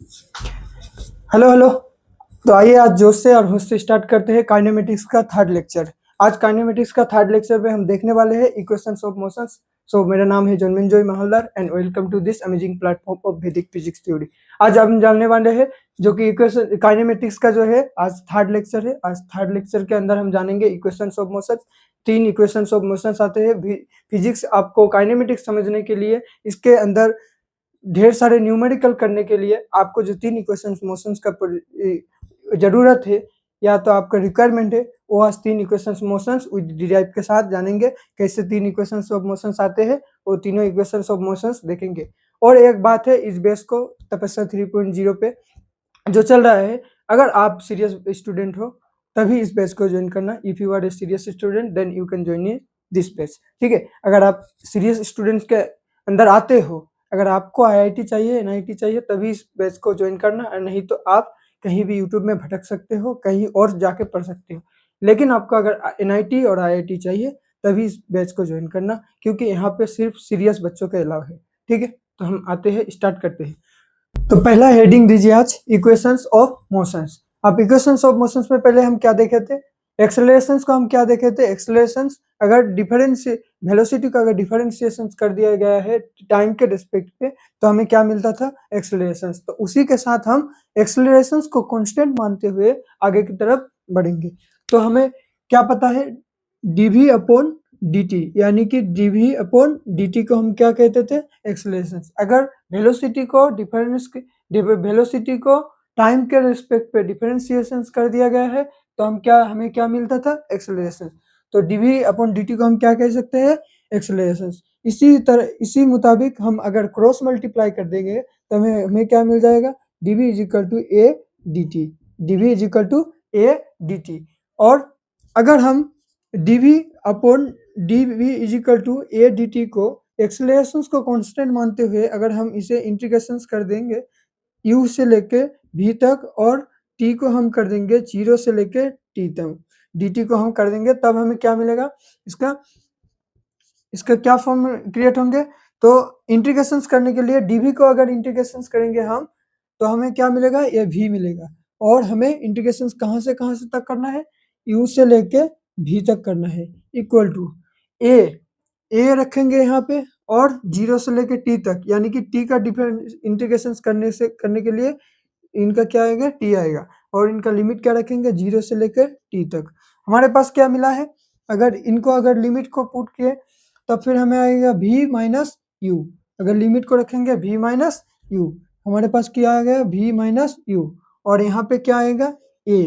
Hello hello. तो आइए आज जोश से और होश से स्टार्ट करते हैं काइनेमेटिक्स का थर्ड लेक्चर। आज काइनेमेटिक्स का थर्ड लेक्चर में हम देखने वाले हैं इक्वेशंस ऑफ मोशंस। सो मेरा नाम है Janmenjoy Mahavalar and welcome to this amazing platform of Vedic physics theory. आज हम जानने वाले हैं जो कि इक्वेशन काइनेमेटिक्स का जो है आज थर्ड लेक्चर है। आज थर्ड लेक्चर के अंदर हम जानेंगे equations of motions. 3 equations of motions आते हैं। फिजिक्स आपको काइनेमेटिक्स समझने के लिए इसके अंदर ढेर सारे न्यूमेरिकल करने के लिए आपको जो 3 इक्वेशंस मोशंस का ज़रूरत है या तो आपका रिक्वायरमेंट है, वो आज 3 इक्वेशंस मोशंस विद डिराइव के साथ जानेंगे। कैसे 3 इक्वेशंस ऑफ मोशंस आते हैं, वो तीनों इक्वेशंस ऑफ मोशंस देखेंगे। और एक बात है, इस बेस को तपस्या 3.0 पे जो चल रहा है, अगर आप सीरियस स्टूडेंट हो तभी इस बैच को ज्वाइन करना। If you are a serious student then you can join in this batch. ठीक है, अगर आप सीरियस स्टूडेंट्स के अंदर आते हो, अगर आपको आईआईटी चाहिए, एनआईटी चाहिए, तभी इस बैच को ज्वाइन करना, और नहीं तो आप कहीं भी यूट्यूब में भटक सकते हो, कहीं और जाके पढ़ सकते हो। लेकिन आपको अगर एनआईटी और आईआईटी चाहिए तभी इस बैच को ज्वाइन करना, क्योंकि यहाँ पे सिर्फ सीरियस बच्चों के अलाव है। ठीक है, तो हम आते हैं, स्टार्ट करते हैं। तो पहला हेडिंग दीजिए आज इक्वेशंस ऑफ मोशंस। अब इक्वेशंस ऑफ मोशंस में पहले हम क्या देखे थे, एक्सेलरेशंस को हम क्या देखे थे। एक्सेलरेशंस अगर डिफरेंस वेलोसिटी का अगर डिफरेंशिएशन कर दिया गया है टाइम के रिस्पेक्ट पे, तो हमें क्या मिलता था, एक्सेलरेशंस। तो उसी के साथ हम एक्सेलरेशंस को कांस्टेंट मानते हुए आगे की तरफ बढ़ेंगे। तो हमें क्या पता है, डीवी अपॉन dt, यानी कि dv अपॉन dt को हम क्या कहते थे, एक्सेलरेशन। अगर वेलोसिटी को वेलोसिटी को टाइम के रिस्पेक्ट पे डिफरेंशिएशन कर दिया गया है, तो हमें क्या मिलता था, एक्सेलरेशन। तो dv अपॉन dt को हम क्या कह सकते हैं, एक्सेलरेशन। इसी मुताबिक हम अगर क्रॉस मल्टीप्लाई कर देंगे तो हमें क्या मिल जाएगा, dv is equal to a dt, dv is equal to a dt। और अगर हम dv upon dv is equal to a dt को एक्सेलरेशंस को कांस्टेंट मानते हुए अगर हम इसे इंटीग्रेशंस कर देंगे u से लेके v तक, और t को हम कर देंगे 0 से लेके t तक, dt को हम कर देंगे, तब हमें क्या मिलेगा, इसका क्या फॉर्म क्रिएट होंगे। तो इंटीग्रेशंस करने के लिए dv को अगर इंटीग्रेशंस करेंगे हम, तो हमें क्या मिलेगा, ये v मिलेगा। और हमें इंटीग्रेशंस कहाँ से तक करना है, u से लेके v तक करना है, इक्वल टू a रखेंगे यहाँ पे, और 0 से लेके t तक, यानी कि t का इंटीग्रेशन करने के लिए इनका क्या आएगा, t आएगा, और इनका लिमिट क्या रखेंगे, 0 से लेकर t तक। हमारे पास क्या मिला है, अगर लिमिट को पुट किए तब फिर हमें आएगा v माइनस यू। अगर लिमिट को रखेंगे v माइनस यू, हमारे पास क्या आ गया, v माइनस यू, और यहाँ पे क्या आएगा, a,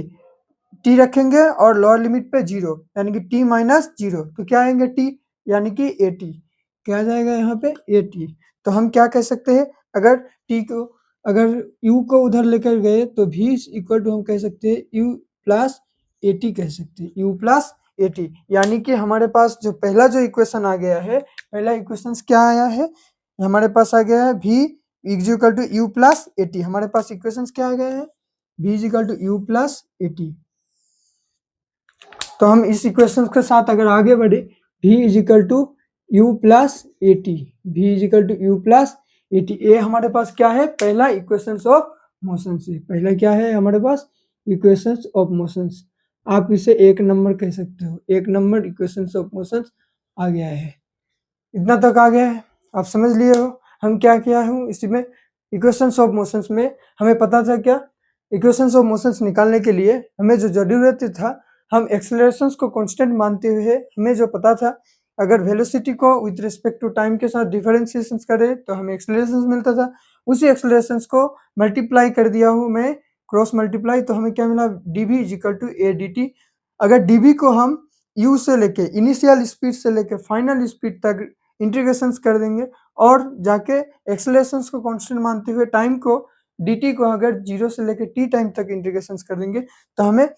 t रखेंगे और लोअर लिमिट पे 0, यानी कि t माइनस 0, तो क्या आएंगे t, यानी कि at, क्या आ जाएगा यहाँ पे at। तो हम क्या कह सकते हैं, अगर u को उधर लेकर गए तो v इक्वल टू हम कह सकते हैं u प्लस at, कह सकते हैं u प्लस at। यानी कि हमारे पास जो पहला जो इक्वेशन आ गया है, पहला इक्वेशन क्या आया है, हमारे पास आ गया है v is equal to u plus at। हमारे पास इक्वेशन क्या आ गया है, v is equal to u plus at। तो हम इस इक्वेशन के साथ अगर आगे बढ़े, v is equal to u plus a t, v is equal to u plus a t, ये हमारे पास क्या है, पहला इक्वेशन ऑफ मोशन से, पहला क्या है हमारे पास, इक्वेशन ऑफ मोशंस। आप इसे 1 नंबर कह सकते हो, 1 नंबर इक्वेशन ऑफ मोशंस आ गया है। इतना तक आ गया है, आप समझ लिए हो हम क्या किया हूँ इसमें। इक्वेशंस ऑफ मोशंस में हमें पता था क्या, इक्वेशंस ऑफ मोशंस निकालने के लिए हमें जो जरूरत था, हम एक्सेलरेशंस को कांस्टेंट मानते हुए हमें जो पता था, अगर वेलोसिटी को विद रिस्पेक्ट टू टाइम के साथ डिफरेंशिएशन करें तो हमें एक्सेलरेशंस मिलता था। उसी एक्सेलरेशंस को मल्टीप्लाई कर दिया हूँ मैं, क्रॉस मल्टीप्लाई, तो हमें क्या मिला, dv is equal to a dt। अगर dv को हम u से लेके इनिशियल स्पीड से लेके फाइनल स्पीड तक इंटीग्रेशंस कर देंगे, और जाके एक्सेलरेशंस को कांस्टेंट मानते हुए टाइम को dt को अगर 0 से लेके t टाइम तक इंटीग्रेशंस कर देंगे, तो हमें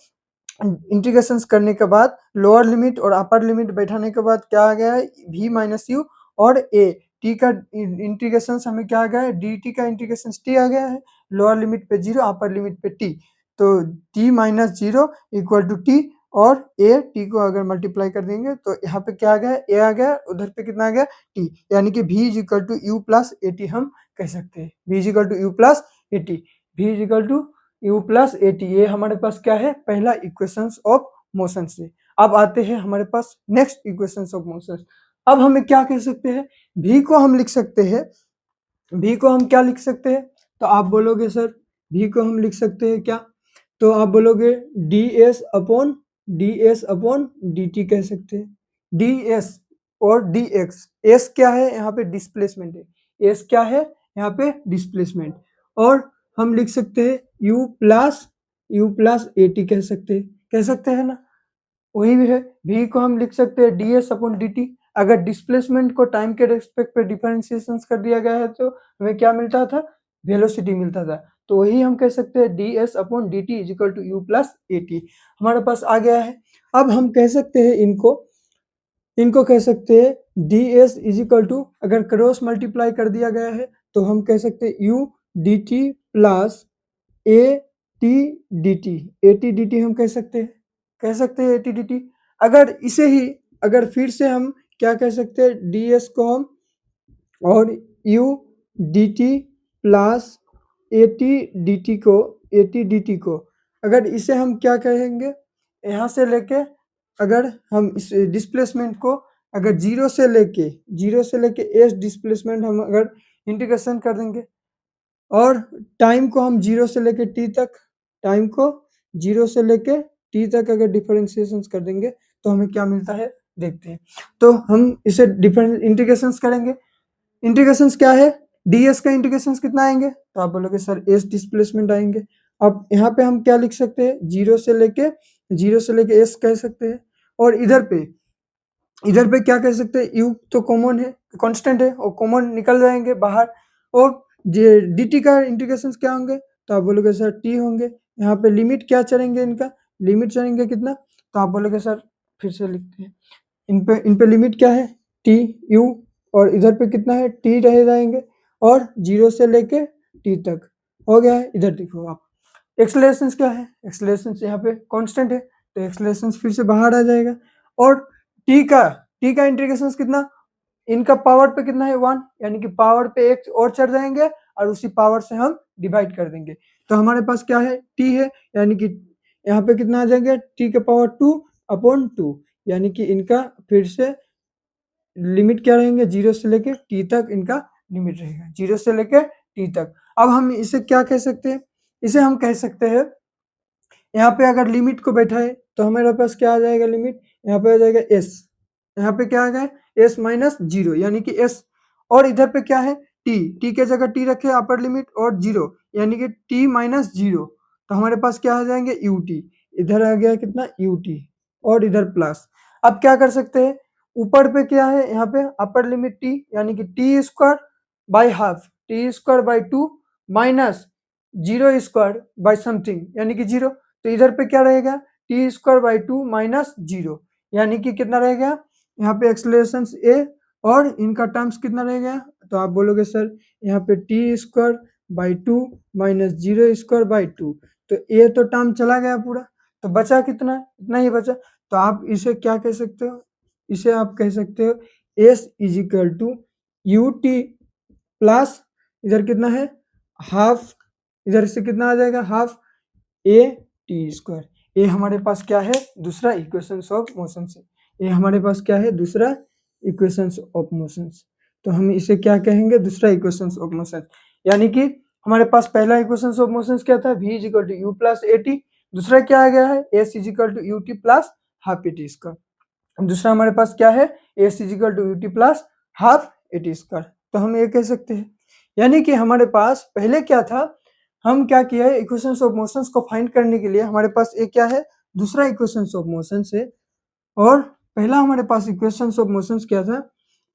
इंटीग्रेशंस करने के बाद लोअर लिमिट और अपर लिमिट बैठाने के बाद क्या आ गया है, v माइनस यू, और a t का इंटीग्रेशन हमें क्या आ गया है, dt का इंटीग्रेशन t आ गया है, लोअर लिमिट पे 0, अपर लिमिट पे t, तो t minus 0 equal to t, और a t को अगर मल्टीप्लाई कर देंगे तो यहाँ पे क्या आ गया, a आ गया, उधर पे कितना आ गया, t, यानी कि v is equal to u plus a t हम कह सकते हैं, v is equal to u plus a t. v is equal to u plus a t. ये हमारे पास क्या है, पहला इक्वेशंस ऑफ मोशन से। अब आते हैं हमारे पास नेक्स्ट इक्वेशंस ऑफ मोशन। अब हमें क्या कह सकते हैं, v को हम लिख सकते हैं, v को हम क्या लिख सकते हैं, तो आप बोलोगे सर v को हम लिख सकते हैं क्या, तो आप बोलोगे ds अपॉन dt कह सकते हैं। ds और dx, s क्या है यहाँ पे, डिस्प्लेसमेंट है, s क्या है यहाँ पे, डिस्प्लेसमेंट। और हम लिख सकते हैं u प्लस at कह सकते हैं ना, वही भी है। v को हम लिख सकते हैं ds अपॉन dt। अगर डिस्प्लेसमेंट को टाइम के रेस्पेक्ट पे डिफरेंशिएशन कर दिया गया है तो हमें क्या मिलता था, वेलोसिटी मिलता था। तो वही हम कह सकते हैं ds upon dt is equal to u plus a t हमारे पास आ गया है। अब हम कह सकते हैं इनको कह सकते हैं ds इज इक्वल टू, अगर क्रॉस मल्टीप्लाई कर दिया गया है तो हम कह सकते हैं u dt plus a T D T हम कह सकते हैं ए टी डी टी। अगर इसे ही अगर फिर से हम क्या कह सकते हैं, ds को हम और u dt plus a T D T को अगर इसे हम क्या कहेंगे, यहाँ से लेके अगर हम इस डिस्प्लेसमेंट को अगर जीरो से लेके एस डिस्प्लेसमेंट हम अगर इंटीग्रेशन कर देंगे और टाइम को हम जीरो से लेके टी तक अगर डिफरेंशिएशन कर देंगे तो हमें क्या मिलता है, देखते हैं। तो हम इसे डिफरेंट इंटीग्रेशंस करेंगे। इंटीग्रेशंस क्या है, ds का इंटीग्रेशंस कितना आएंगे, तो आप बोलोगे सर s डिस्प्लेसमेंट आएंगे। अब यहाँ पे हम क्या लिख सकते हैं, जीरो से लेके s कह सकते हैं, और इधर पे क्या कह सकते हैं, u तो कॉमन है, कांस्टेंट है, और कॉमन निकल जाएंगे बाहर। और dt का इंटीग्रेशंस क्या होंगे, तो आप बोलोगे सर t होंगे। यहाँ पे लिमिट क्या चलेंगे, इनका लिमिट चलेंगे कितना, तो आप बोलोगे सर फिर से लिखते हैं, इन पे लिमिट क्या है, t u, और इधर पे कितना है, t रह जाएंगे, और जीरो से लेके t तक हो गया है। इधर देखो आप, एक्सेलरेशन क्या है, एक्सेलरेशन यहाँ पे कांस्टेंट है, तो एक्सेलरेशन फिर से बाहर आ जाएगा। और t का इंटीग्रेशन कितना, इनका पावर पे कितना है, 1, यानी कि पावर पे एक और चढ़ जाएंगे और उसी पावर से हम डिवाइड कर देंगे। तो हमारे पास क्या है, t है, यानी कि यहाँ पे कितना आ जाएंगे, t के पावर 2 अपॉन 2, यानी कि इनका फिर से लिमिट क्या रहेंगे, जीरो से लेके टी तक इनका लिमिट रहेगा, जीरो से लेके टी तक। अब हम इसे क्या कह सकते हैं, इसे हम कह सकते हैं, यहाँ पे अगर लिमिट को बैठाए तो हमारे पास क्या आ जाएगा, लिमिट यहाँ पे आ जाएगा s, यहाँ पे क्या आ गया, s माइनस जीरो, यानी कि s, और इधर पे क्या है, t के जगह t रखे अपर लिमिट और जीरो, यानी कि t माइनस जीरो, तो हमारे पास क्या आ जाएंगे, ut, इधर आ गया कितना, ut, और इधर प्लस। अब क्या कर सकते हैं, ऊपर पे क्या है, यहाँ पे अपर लिमिट t, यानी कि T square by half, T square by 2 minus zero square by something, यानी कि जीरो। तो इधर पे क्या रहेगा, T square by 2 minus zero, यानी कि कितना रहेगा, यहाँ पे एक्सेलरेशन ए, और इनका टर्म्स कितना रहेगा, तो आप बोलोगे सर यहाँ पे T square by 2 minus zero square by 2, तो ए तो टर्म चला गया पूरा, तो बचा कितना, इतना ही बचा। तो आप इसे क्या कह सकते हो, इसे आप कह सकते हो s is equal to u t plus इधर कितना है, हाफ, इधर से कितना आ जाएगा, हाफ ए टी स्क्वायर। ये हमारे पास क्या है, दूसरा इक्वेशंस ऑफ मोशन से, ये हमारे पास क्या है, दूसरा इक्वेशंस ऑफ मोशन। तो हम इसे क्या कहेंगे, दूसरा इक्वेशंस ऑफ मोशन। यानी कि हमारे पास पहला इक्वेशंस ऑफ मोशन क्या था, v is equal to u plus a t, दूसरा क्या आ गया है, s is equal to u t plus half a t square. दूसरा हमारे पास क्या है, s is equal to u t plus half a t square. तो हम ये कह सकते हैं, यानी कि हमारे पास पहले क्या था, हम क्या किया है, इक्वेशंस ऑफ मोशंस को फाइंड करने के लिए हमारे पास एक क्या है, दूसरा इक्वेशंस ऑफ मोशंस है, और पहला हमारे पास इक्वेशंस ऑफ मोशंस क्या था,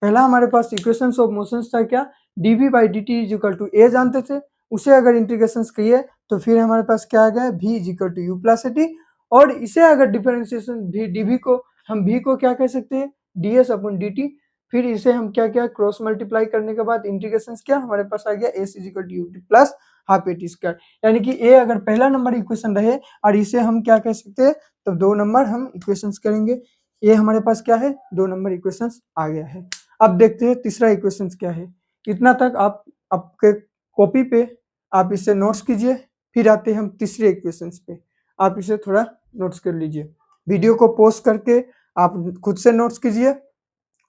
पहला हमारे पास इक्वेशंस ऑफ मोशंस था क्या, dv by D T is equal to A जानते थे, उसे अगर इंटीग्रेशन किए तो फिर हमारे पास क्या आ गया, v is equal to u plus a t, और इसे अगर डिफरेंशिएशन भी dv को हम v को क्या कह सकते हैं, ds अपॉन dt, फिर इसे हम क्या क्या क्रॉस मल्टीप्लाई करने के बाद इंटीग्रेशन क्या हमारे पास आ गया, s is equal to u t plus half a t square. यानी कि ए अगर पहला नंबर इक्वेशन रहे और इसे हम क्या कह सकते हैं, तो 2 नंबर हम इक्वेशंस करेंगे। ये हमारे पास क्या है, 2 नंबर इक्वेशंस आ गया है। अब देखते हैं तीसरा इक्वेशंस क्या है। इतना तक आप आपके कॉपी पे आप इसे नोट्स कीजिए, फिर आते हैं हम तीसरे इक्वेशंस पे। आप इसे थोड़ा नोट्स कर लीजिए, वीडियो को पॉज करके आप खुद से नोट्स कीजिए।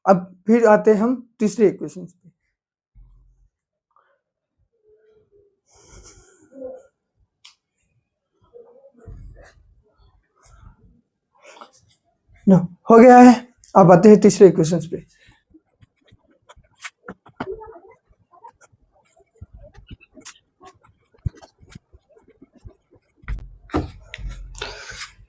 अब फिर आते हैं हम तीसरे इक्वेशंस पे। हो गया है। अब आते हैं तीसरे इक्वेशंस पे।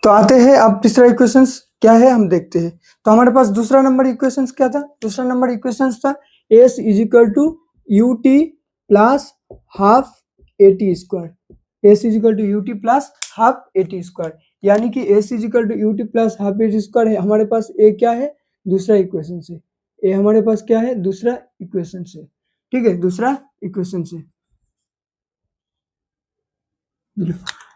तो आते हैं अब तीसरा इक्वेशंस क्या है हम देखते हैं। तो हमारे पास दूसरा नंबर इक्वेशंस क्या था? दूसरा नंबर इक्वेशंस था s is equal to u t plus half a t square. S is equal to u t plus half a t square, यानी कि s is equal to u t plus half a t square है हमारे पास। ए क्या है? दूसरा equation से। ए हमारे पास क्या है? दूसरा इक्वेशन से। ठीक है, दूसरा इक्वेशन से।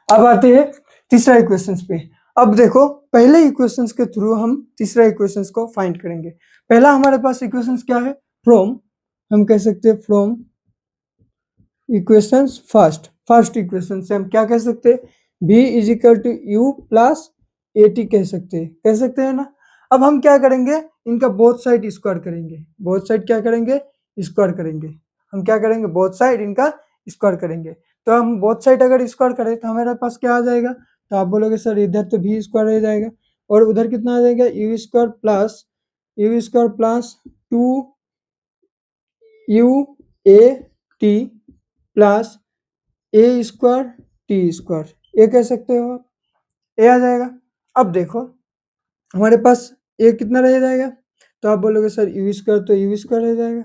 अब आते हैं तीसरा इक्वेशंस पे। अब देखो, पहले इक्वेशंस के थ्रू हम तीसरा इक्वेशंस को फाइंड करेंगे। पहला हमारे पास इक्वेशंस क्या है? फ्रॉम, हम कह सकते हैं फ्रॉम इक्वेशंस फर्स्ट इक्वेशन से हम क्या कह सकते हैं? v is equal to u plus a t कह सकते हैं ना। अब हम क्या करेंगे? इनका बोथ साइड स्क्वायर करेंगे। बोथ साइड क्या करेंगे? स्क्वायर करेंगे। हम क्या करेंगे? बोथ साइड इनका स्क्वायर करेंगे। तो हम बोथ साइड अगर स्क्वायर करें तो हमारे पास क्या आ जाएगा? तो आप बोलोगे सर इधर तो v स्क्वायर रह जाएगा और उधर कितना आ जाएगा? You square plus 2 u a t plus A square T square, ये कह सकते हो आप। ए आ जाएगा। अब देखो हमारे पास ए कितना रह जाएगा? तो आप बोलोगे सर यू स्क्वायर, तो यू स्क्वायर रह जाएगा।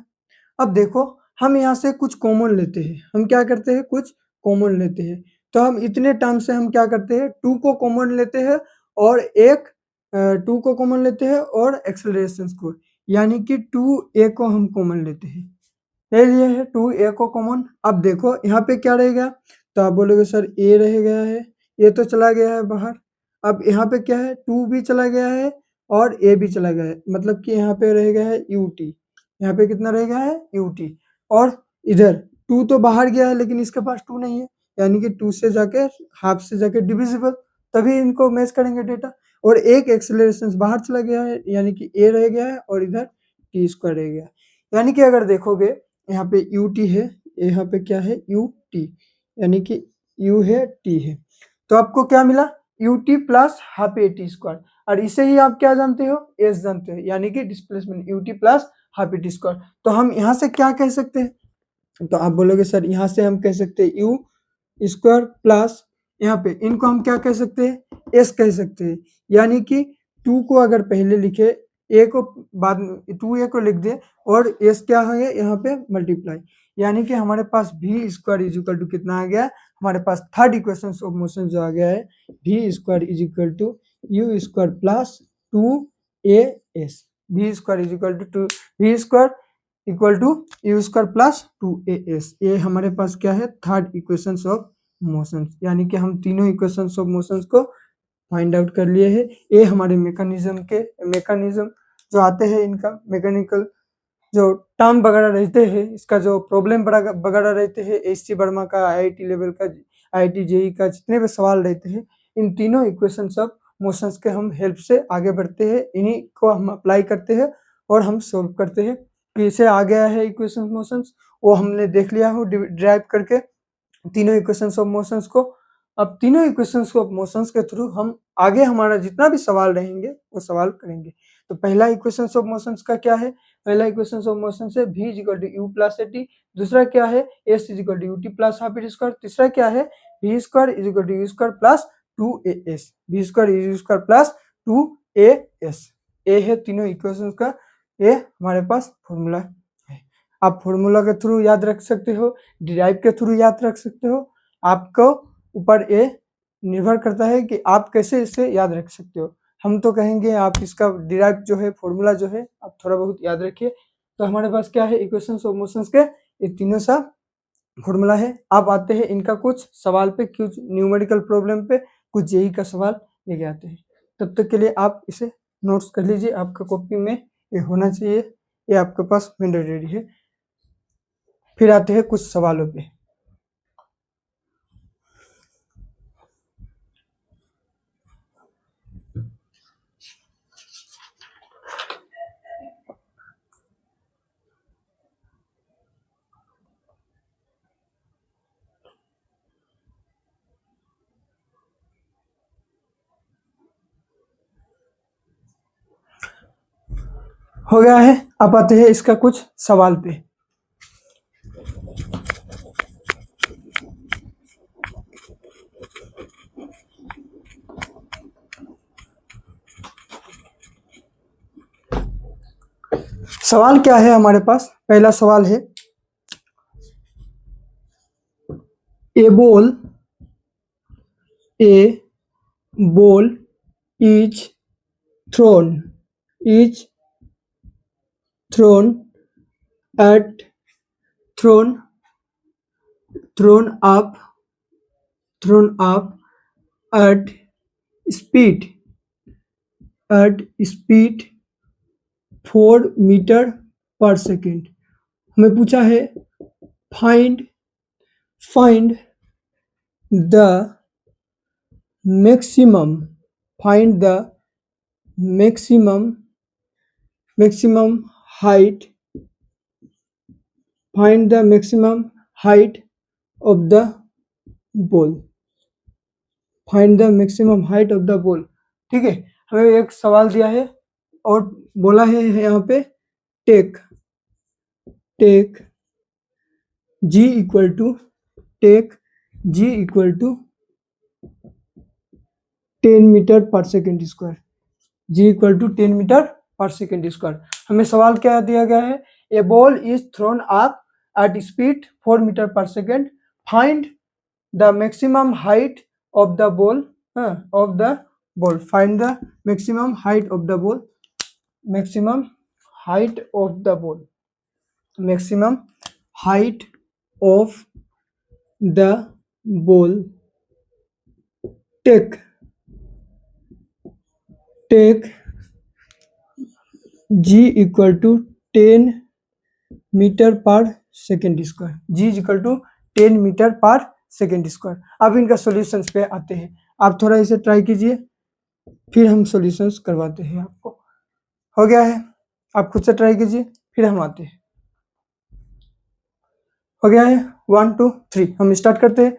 अब देखो हम यहाँ से कुछ कॉमन लेते हैं। हम क्या करते हैं? कुछ कॉमन लेते हैं। तो हम इतने टर्म से हम क्या करते हैं? 2 को कॉमन लेते हैं और 2 को कॉमन लेते हैं और एक्सेलरेशन को, यानी कि 2a को हम कॉमन लेते हैं। ले लिए है 2a को कॉमन। अब देखो यहाँ पे क्या रहेगा? तो आप बोलोगे सर a रह गया है, ये तो चला गया है बाहर। अब यहाँ पे क्या है? 2 भी चला गया है और a भी चला गया है, मतलब कि यहाँ पे रह गया है ut। यहाँ पे कितना रह गया है? ut। और इधर 2 तो बाहर गया है लेकिन इसके पास 2 नहीं है, यानी कि 2 से जाके हाफ से जाके डिविजिबल, तभी इनको मैच करेंगे डेटा। और एक एक्सेलरेशन बाहर चला गया है, यानी कि a रह गया है और इधर टी स्क्वायर रह गया। यानी कि अगर देखोगे यहाँ पे यू टी है, यहाँ पे क्या है? यू टी, यानी कि यू है टी है। तो आपको क्या मिला? You t plus half a t square. और इसे ही आप क्या जानते हो? एस जानते हो, यानी कि displacement you t plus half a t square. तो हम यहाँ से क्या कह सकते हैं? तो आप बोलोगे सर यहाँ से हम कह सकते हैं यू स्क्वायर प्लस, यहाँ पे इनको हम क्या कह सकते हैं? एस कह सकते हैं। यानी कि 2 को अगर पहले लिखे, ए को बाद में 2a को लिख दे और एस क्या है यहाँ पे? मल्टीप्लाई, यानी कि हमारे पास v square is equal to कितना आ गया? हमारे पास थर्ड इक्वेशन ऑफ मोशन जो आ गया है, v square is equal to u square plus 2as। v square is equal to v square equal to u square plus 2as। ये हमारे पास क्या है? थर्ड इक्वेशन ऑफ मोशन, यानी कि हम तीनों इक्वेशन ऑफ मोशंस को फाइंड आउट कर लिए हैं। ये हमारे मैकेनिज्म जो आते हैं, इनका मैकेनिकल जो टर्म वगैरह रहते हैं, इसका जो प्रॉब्लम वगैरह रहते हैं, एससी वर्मा का, आईआईटी लेवल का, आईआईटी जेई का जितने भी सवाल रहते हैं, इन तीनों इक्वेशंस ऑफ मोशंस के हम हेल्प से आगे बढ़ते हैं। इन्हीं को हम अप्लाई करते हैं और हम सोल्व करते हैं। कैसे आ गया है इक्वेशन मोशंस, वो हमने देख लिया हो ड्राइव करके तीनों इक्वेशंस ऑफ मोशंस को। अब तीनों इक्वेशंस ऑफ मोशंस के थ्रू हम आगे हमारा जितना भी सवाल रहेंगे वो सवाल करेंगे। तो पहला इक्वेशंस ऑफ मोशंस का क्या है? पहला इक्वेशंस ऑफ मोशन से v is equal to u plus a t. दूसरा क्या है? s is equal to u t plus half a t square. तीसरा क्या है? v square is equal to u square plus 2as। v square is u square plus 2as। ये है तीनों equations का, ये हमारे पास फॉर्मूला है। आप फॉर्मूला के थ्रू याद रख सकते हो, डिराइव के थ्रू याद रख सकते हो। आपको ऊपर ये निर्भर करता है कि आप कैसे इसे याद रख सकते हो। हम तो कहेंगे आप इसका डिराइव जो है, फॉर्मूला जो है, आप थोड़ा बहुत याद रखिए। तो हमारे पास क्या है? इक्वेशंस ऑफ मोशंस के ये तीनों सा फॉर्मूला है। अब आते हैं इनका कुछ सवाल पे, कुछ न्यूमेरिकल प्रॉब्लम पे, कुछ जेई का सवाल लेके आते हैं। तब तक के लिए आप इसे नोट्स कर लीजिए, आपका कॉपी में ये होना चाहिए, ये आपके पास मैंडेटरी है। फिर आते हैं कुछ सवालों पे। हो गया है। अब आते हैं इसका कुछ सवाल पे। सवाल क्या है हमारे पास? पहला सवाल है, a ball is thrown thrown at thrown up at speed 4 metre per second. हमें पूछा है find the maximum height of the ball. ठीक है, हमें एक सवाल दिया है और बोला है यहाँ पे take ji equal to 10 metre per second square. हमें सवाल क्या दिया गया है? A ball is thrown up at speed 4 metre per second, find the maximum height of the ball find the maximum height of the ball take ji equal to 10 metre per second square. अब इनका solutions पे आते हैं। आप थोड़ा इसे try कीजिए, फिर हम सॉल्यूशंस करवाते हैं आपको। हो गया है, आप खुद से ट्राई कीजिए, फिर हम आते हैं। हो गया है, 1 2 3 हम स्टार्ट करते हैं।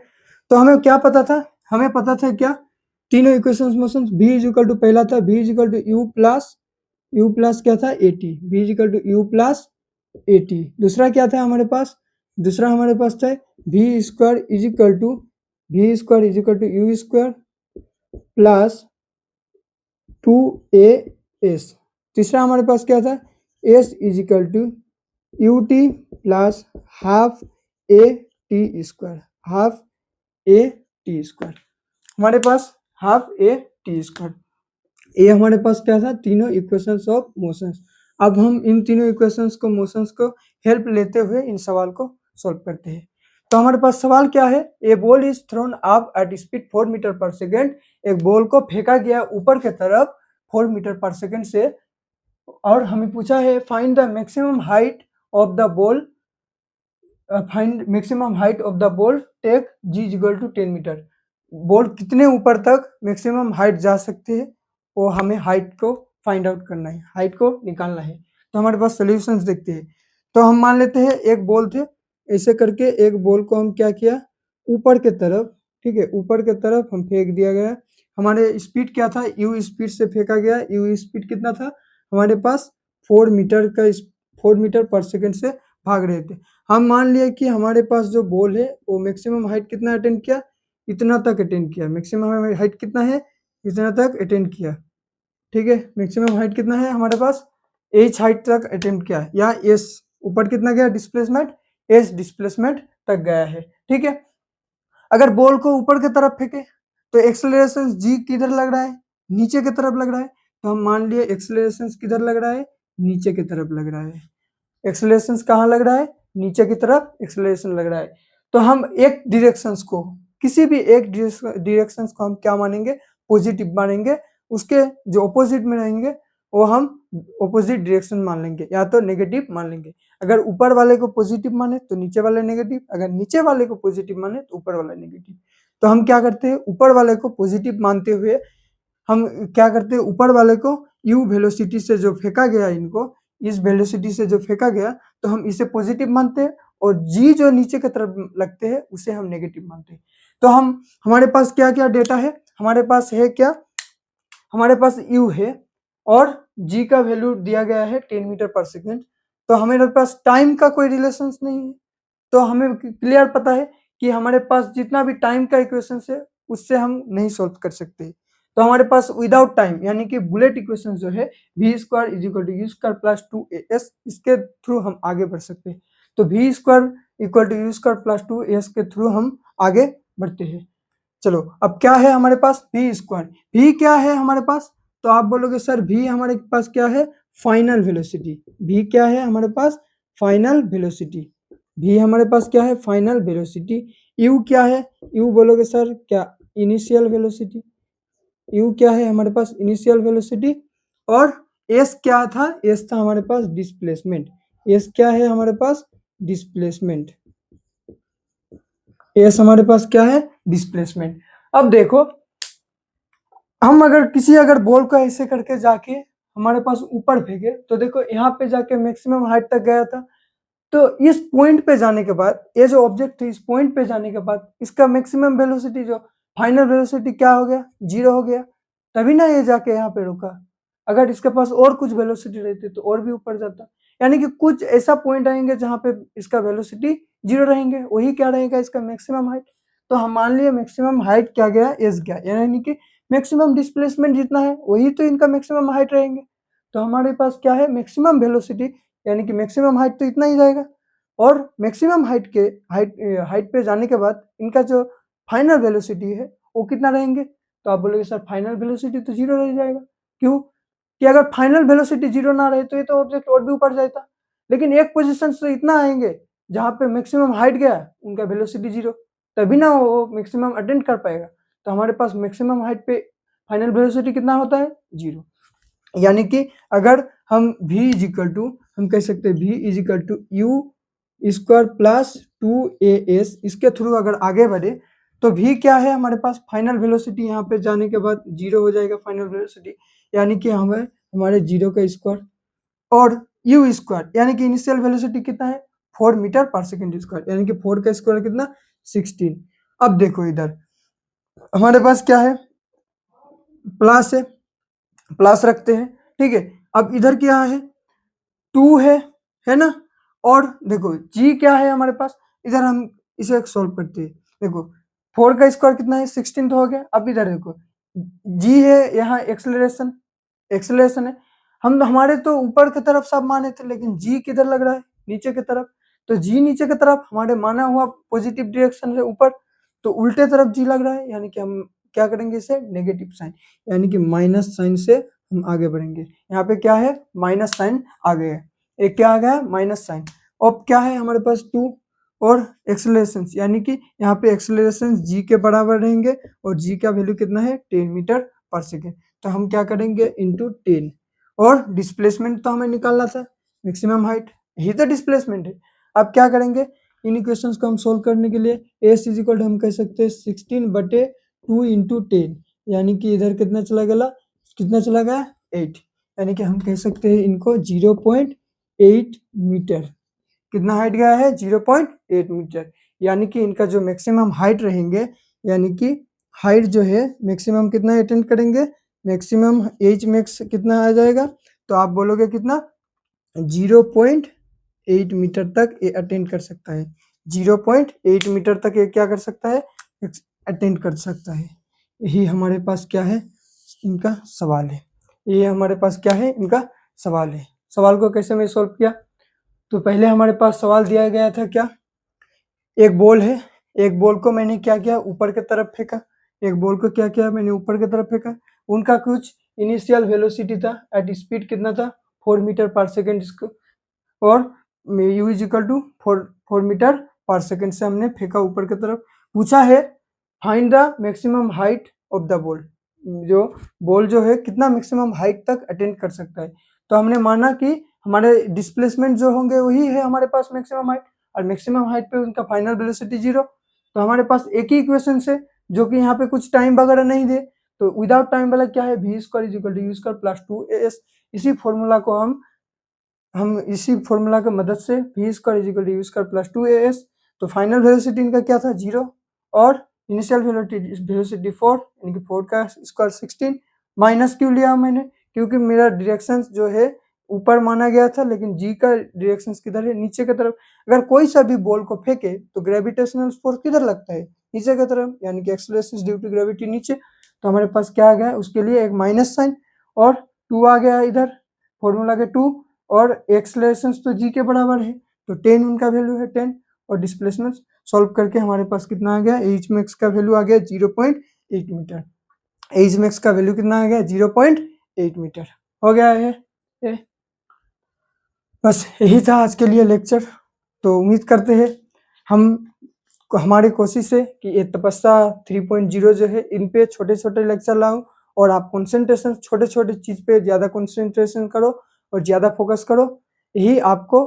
तो हमें क्या पता था? हमें पता था क्या? तीनों equations motions v is equal to, पहला था v is equal to u plus क्या था 80, v is equal to u plus 80। दूसरा क्या था हमारे पास? दूसरा हमारे पास था v square is equal to u square plus 2as। तीसरा हमारे पास क्या था? s is equal to ut plus half a t square. हमारे पास हाफ a t स्क्वायर, ये हमारे पास क्या था? तीनों इक्वेशंस ऑफ मोशंस। अब हम इन तीनों इक्वेशंस को, मोशंस को हेल्प लेते हुए इन सवाल को सॉल्व करते हैं। तो हमारे पास सवाल क्या है? A ball is thrown up at speed 4 metre per second. एक बॉल को फेंका गया ऊपर की तरफ 4 मीटर पर सेकेंड से, और हमें पूछा है find the maximum height of the ball take ji equal to 10 metre. Ball कितने ऊपर तक मैक्सिमम हाइट जा सकते हैं, वो हमें हाइट को फाइंड आउट करना है, हाइट को निकालना है। तो हमारे पास सॉल्यूशंस देखते हैं। तो हम मान लेते हैं एक बॉल थे, ऐसे करके एक बॉल को हम क्या किया? ऊपर के तरफ, ठीक है, ऊपर के तरफ हम फेंक दिया गया। हमारे स्पीड क्या था? यू स्पीड से फेंका गया। यू स्पीड कितना था हमारे पास? 4 मीटर पर सेकेंड से भाग रहे थे। हम मान लिए कि हमारे पास जो बॉल है वो मैक्सिमम हाइट कितना अटेंड किया? इतना तक अटेंड किया। मैक्सिमम हाइट कितना है? इतना तक अटेंड किया। ठीक है, मैक्सिमम हाइट कितना है हमारे पास? एच हाइट तक अटेम्प्ट किया, या एस ऊपर कितना गया डिस्प्लेसमेंट? एस डिस्प्लेसमेंट तक गया है। ठीक है, अगर बॉल को ऊपर की तरफ फेंके तो एक्सेलरेशन जी किधर लग रहा है? नीचे की तरफ लग रहा है। तो हम मान लिए एक्सेलरेशन किधर लग रहा है? नीचे की तरफ लग रहा है। एक्सेलरेशन कहाँ लग रहा है? नीचे की तरफ एक्सेलरेशन लग रहा है। तो हम एक डायरेक्शंस को, किसी भी एक डायरेक्शंस को हम क्या मानेंगे? पॉजिटिव मानेंगे। उसके जो ऑपोजिट में रहेंगे वो हम ऑपोजिट डायरेक्शन मान लेंगे, या तो नेगेटिव मान लेंगे। अगर ऊपर वाले को पॉजिटिव माने तो नीचे वाले नेगेटिव, अगर नीचे वाले को पॉजिटिव माने तो ऊपर वाला नेगेटिव। तो हम क्या करते हैं? ऊपर वाले को पॉजिटिव मानते हुए हम क्या करते हैं? ऊपर वाले को u वेलोसिटी से जो फेंका गया, इनको इस वेलोसिटी से जो फेंका गया, तो हम इसे पॉजिटिव मानते हैं, और g जो नीचे की तरफ लगते हैं उसे हम नेगेटिव मानते हैं। तो हमारे पास क्या क्या डेटा है? हमारे पास है क्या? हमारे पास u है और g का वैल्यू दिया गया है 10 मीटर पर सेकेंड। तो हमारे पास टाइम का कोई रिलेशंस नहीं है, तो हमें क्लियर पता है कि हमारे पास जितना भी टाइम का इक्वेशन है उससे हम नहीं सॉल्व कर सकते। तो हमारे पास विदाउट टाइम यानी कि बुलेट इक्वेशन जो है v square is equal to u square plus 2as, इसके थ्रू हम आगे बढ़ सकते हैं। तो v square equal to u square plus 2as के थ्रू हम आगे बढ़ते हैं। चलो अब क्या है हमारे पास v स्क्वायर, v क्या है हमारे पास, तो आप बोलोगे सर v हमारे पास क्या है, फाइनल वेलोसिटी। v क्या है हमारे पास, फाइनल वेलोसिटी। v हमारे पास क्या है, फाइनल वेलोसिटी। u क्या है, u बोलोगे सर क्या, इनिशियल वेलोसिटी। u क्या है हमारे पास, इनिशियल वेलोसिटी। और s क्या था, s था हमारे पास डिस्प्लेसमेंट। s क्या है हमारे पास, डिस्प्लेसमेंट। s हमारे पास क्या है, डिस्प्लेसमेंट। अब देखो हम अगर बॉल को ऐसे करके जाके हमारे पास ऊपर फेंके, तो देखो यहाँ पे जाके मैक्सिमम हाइट तक गया था। तो इस पॉइंट पे जाने के बाद, ये जो ऑब्जेक्ट है इस पॉइंट पे जाने के बाद इसका मैक्सिमम वेलोसिटी जो फाइनल वेलोसिटी क्या हो गया, 0 हो गया। तभी ना ये जाके यहाँ पे रुका। अगर इसके पास और कुछ वेलोसिटी रहती तो और भी ऊपर जाता। यानी कि कुछ ऐसा पॉइंट आएंगे जहाँ पे इसका वेलोसिटी 0 रहेंगे, वही क्या रहेगा, इसका मैक्सिमम हाइट। तो हम मान लिए मैक्सिमम हाइट क्या गया, एस गया, यानी कि मैक्सिमम डिस्प्लेसमेंट जितना है वही तो इनका मैक्सिमम हाइट रहेंगे। तो हमारे पास क्या है, मैक्सिमम वेलोसिटी यानी कि मैक्सिमम हाइट तो इतना ही जाएगा। और मैक्सिमम हाइट पे जाने के बाद इनका जो फाइनल वेलोसिटी है वो कितना रहेंगे, तो आप बोलोगे सर फाइनल वेलोसिटी तो 0 रह जाएगा। क्यों, कि अगर फाइनल वेलोसिटी 0 ना रहे तो ये तो ऑब्जेक्ट और भी ऊपर जाता। लेकिन एक पोजीशन से इतना आएंगे जहाँ पे मैक्सिमम हाइट गया उनका वेलोसिटी 0, तभी ना वो मैक्सिमम अटेंड कर पाएगा। तो हमारे पास मैक्सिमम हाइट पे फाइनल वेलोसिटी कितना होता है, 0। यानी कि अगर हम v इज इक्वल टू, हम कह सकते हैं v is equal to u square plus 2as, इसके थ्रू अगर आगे बढ़े तो v क्या है हमारे पास, फाइनल वेलोसिटी यहाँ पे जाने के बाद 0 हो जाएगा फाइनल वेलोसिटी, यानी कि हमें हमारे 0 का स्क्वायर। और u स्क्वायर यानी कि इनिशियल वेलोसिटी कितना है, 4 मीटर पर सेकेंड स्क्वायर, यानी कि 4 का स्क्वायर कितना, 16। अब देखो इधर हमारे पास क्या है, प्लस है, प्लस रखते हैं, ठीक है। अब इधर क्या है, 2 है ना। और देखो g क्या है हमारे पास, इधर हम इसे सॉल्व करते हैं। देखो 4 का स्क्वायर कितना है, 16 तो हो गया। अब इधर देखो g है, यहाँ एक्सेलरेशन, एक्सेलरेशन है। हम हमारे तो ऊपर की तरफ सब माने थे, लेकिन g किधर लग रहा है, नीचे की तरफ। तो g नीचे की तरफ, हमारे माना हुआ पॉजिटिव डायरेक्शन है ऊपर, तो उल्टे तरफ g लग रहा है, यानी कि हम क्या करेंगे इसे, नेगेटिव साइन, यानी कि माइनस साइन से हम आगे बढ़ेंगे। यहाँ पे क्या है, माइनस साइन आ गया है, एक क्या आ गया, माइनस साइन। अब क्या है हमारे पास 2 और एक्सेलरेशन, यानी कि यहाँ पे एक्सेलरेशन g के बराबर रहेंगे और g का वैल्यू कितना है, 10 मीटर पर सेकेंड। तो हम क्या करेंगे, इंटू 10। और डिस्प्लेसमेंट तो हमें निकालना था, मैक्सिमम हाइट, यही तो डिस्प्लेसमेंट है। अब क्या करेंगे, इन इक्वेशंस को हम सोल्व करने के लिए s इज इक्वल हम कह सकते हैं 16/2 इंटू 10, यानी कि इधर कितना चला गया, कितना चला गया, 8, यानी कि हम कह सकते हैं इनको 0.8 मीटर। कितना हाइट गया है, 0.8 मीटर, यानी कि इनका जो मैक्सिमम हाइट रहेंगे, यानी कि हाइट जो है मैक्सिमम कितना अटेंड करेंगे, मैक्सिमम एच मैक्स कितना आ जाएगा, तो आप बोलोगे कितना, 0.8 मीटर तक ये अटेंड कर सकता है। 0.8 मीटर तक ये क्या कर सकता है, अटेंड कर सकता है। यही हमारे पास क्या है, इनका सवाल है। ये हमारे पास क्या है, इनका सवाल है। सवाल को कैसे मैं सॉल्व किया, तो पहले हमारे पास सवाल दिया गया था क्या, एक बॉल है, एक बॉल को मैंने क्या किया, ऊपर की तरफ फेंका, एक बॉल को क्या किया मैंने, ऊपर की तरफ फेंका। उनका कुछ इनिशियल वेलोसिटी था, एट स्पीड कितना था, 4 मीटर पर सेकेंड, और u is equal to 4 metre per second से हमने फेंका ऊपर की तरफ। पूछा है find the maximum height of the ball, जो बॉल जो है कितना मैक्सिमम हाइट तक अटेंड कर सकता है। तो हमने माना कि हमारे डिस्प्लेसमेंट जो होंगे वही है हमारे पास मैक्सिमम हाइट, और मैक्सिमम हाइट पे उनका फाइनल वेलोसिटी 0। तो हमारे पास एक ही इक्वेशन से, जो कि यहाँ पे कुछ टाइम वगैरह नहीं दे, तो विदाउट टाइम वाला क्या है, v square is equal to u square plus 2as। इसी फॉर्मूला को हम इसी फॉर्मूला की मदद से v square is equal to u square plus 2as, तो फाइनल वेलोसिटी इनका क्या था, 0, और इनिशियल वेलोसिटी 4, यानी कि 4 का स्क्वायर 16, माइनस क्यों लिया मैंने, क्योंकि मेरा डायरेक्शंस जो है ऊपर माना गया था, लेकिन जी का डायरेक्शंस किधर है? नीचे की तरफ। अगर कोई सा भी बॉल को फेंके तो ग्रेविटेशनल फोर्स किधर लगता है? नीचे की तरफ, यानी कि एक्सेलरेशन ड्यू टू ग्रेविटी नीचे। तो हमारे पास क्या आ गया? उसके लिए एक माइनस साइन और 2 आ गया इधर, फॉर्मूला के 2, और एक्सेलरेशन तो जी के बराबर है, तो 10 उनका वैल्यू है 10, और डिस्प्लेसमेंट सॉल्व करके हमारे पास कितना आ गया? एच मैक्स का वैल्यू आ गया 0.8 मीटर। एच मैक्स का वैल्यू कितना आ गया? 0.8 मीटर। हो गया है ये। बस यही था आज के लिए लेक्चर। तो उम्मीद करते हैं हमारी कोशिश है कि ये तपस्या 3.0 जो है इन पे छोटे छोटे लेक्चर लाऊं, और आप कंसंट्रेशन छोटे छोटे चीज पे ज़्यादा कंसंट्रेशन करो और ज़्यादा फोकस करो। यही आपको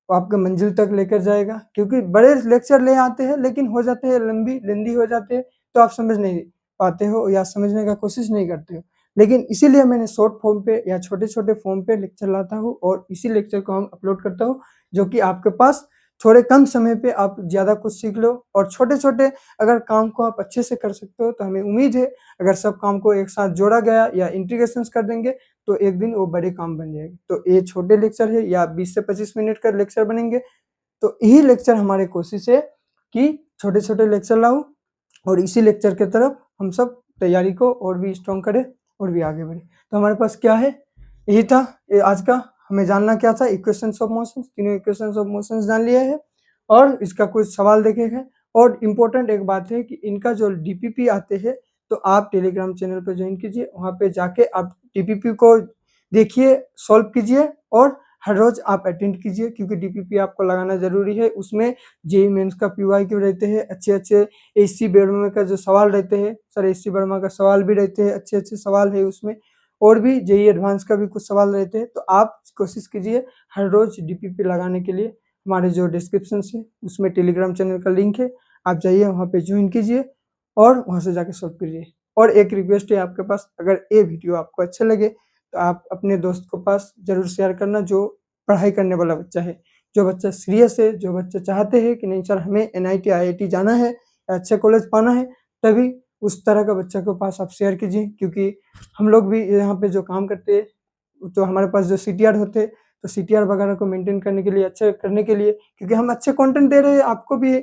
आपके मंजिल तक लेकर जाएगा, क्योंकि बड़े लेक्चर ले आते हैं लेकिन हो जाते हैं लेंदी हो जाते हैं, तो आप समझ नहीं पाते हो या समझने का कोशिश नहीं करते हो। लेकिन इसीलिए मैंने शॉर्ट फॉर्म पे या छोटे छोटे फॉर्म पे लेक्चर लाता हूँ, और इसी लेक्चर को हम अपलोड करता हूँ, जो कि आपके पास थोड़े कम समय पे आप ज़्यादा कुछ सीख लो, और छोटे छोटे अगर काम को आप अच्छे से कर सकते हो, तो हमें उम्मीद है अगर सब काम को एक साथ जोड़ा गया या इंटीग्रेशन कर देंगे तो एक दिन वो बड़े काम बन जाएंगे। तो ये छोटे लेक्चर है या 20 से 25 मिनट का लेक्चर बनेंगे, तो यही लेक्चर हमारी कोशिश है कि छोटे छोटे लेक्चर लाऊं, और इसी लेक्चर की तरफ हम सब तैयारी को और भी स्ट्रॉन्ग करें और भी आगे बढ़े। तो हमारे पास क्या है? यही था आज का। हमें जानना क्या था? इक्वेशंस ऑफ मोशंस, तीनों इक्वेशंस ऑफ मोशंस जान लिए हैं, और इसका कुछ सवाल देखे हैं। और इम्पोर्टेंट एक बात है कि इनका जो डीपीपी आते हैं, तो आप टेलीग्राम चैनल पर ज्वाइन कीजिए, वहाँ पे जाके आप डीपीपी को देखिए, सॉल्व कीजिए, और हर रोज आप अटेंड कीजिए, क्योंकि डीपीपी आपको लगाना जरूरी है। उसमें जेईई मेंस का पीवाई क्यों रहते हैं, अच्छे अच्छे एससी वर्मा का जो सवाल रहते हैं, सर एससी वर्मा का सवाल भी रहते हैं, अच्छे अच्छे सवाल है उसमें, और भी जेईई एडवांस का भी कुछ सवाल रहते हैं। तो आप कोशिश कीजिए हर रोज डीपीपी लगाने के लिए। हमारे जो डिस्क्रिप्शन है उसमें टेलीग्राम चैनल का लिंक है, आप जाइए वहाँ पे ज्वाइन कीजिए और वहाँ से जाके सॉल्व कीजिए। और एक रिक्वेस्ट है आपके पास, अगर ये वीडियो आपको अच्छे लगे तो आप अपने दोस्त को पास जरूर शेयर करना, जो पढ़ाई करने वाला बच्चा है, जो बच्चा सीरियस है, जो बच्चा चाहते हैं कि नहीं सर हमें एनआईटी आईआईटी जाना है या अच्छे कॉलेज पाना है, तभी उस तरह का बच्चा के पास आप शेयर कीजिए। क्योंकि हम लोग भी यहाँ पे जो काम करते हैं, तो हमारे पास जो सीटीआर होते हैं, तो सीटीआर वगैरह को मेंटेन करने के लिए, अच्छे करने के लिए, क्योंकि हम अच्छे कंटेंट दे रहे हैं, आपको भी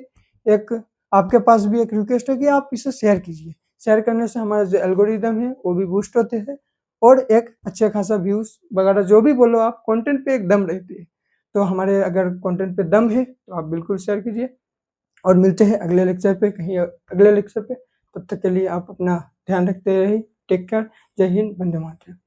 एक आपके पास भी एक रिक्वेस्ट है कि आप इसे शेयर कीजिए। शेयर करने से हमारा जो एल्गोरिदम है वो भी बूस्ट होते हैं, और एक अच्छा खासा व्यूज वगैरह जो भी बोलो आप, कंटेंट पे एक दम रहती है। तो हमारे अगर कंटेंट पे दम है तो आप बिल्कुल शेयर कीजिए, और मिलते हैं अगले लेक्चर पे, कहीं अगले लेक्चर पे। तब तक के लिए आप अपना ध्यान रखते रहिए। Take care. जय हिंद, वंदे मातरम।